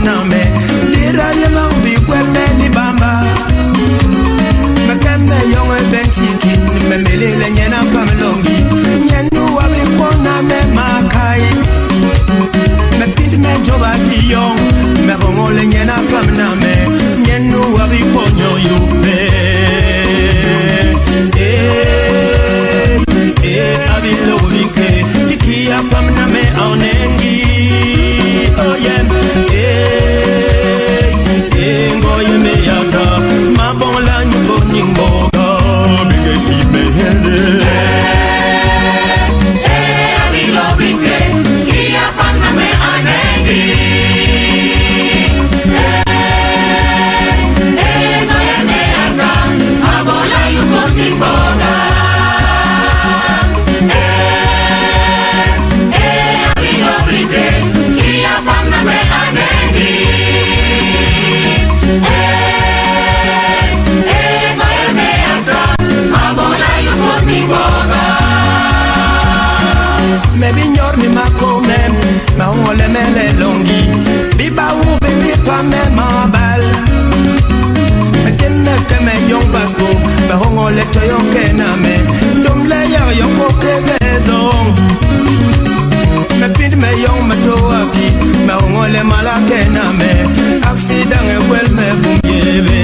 pamname lira yema bi kweme ni bamba makame yong bensiki memelele nyena pamlongi nyenu wabi kwona me makai me pid me joba yong me ngole nyena pamname nyenu wabi konyo yupe abi lobike dikia pamname onengi oh yeah ngoye me yaka mabonla nyuko nyimboga bigeti me hele abi lobike dikia pamname onengi ngoye me yaka mabonla nyuko nyimboga me bignor mi makome ma ole mele longi biba u bibi pa me mabal kenne keme yong basko ba hongole to yokena me dum le ya yoko krevezong me pid me yong mato abi ma hongole malakena me accident e wel me bungebe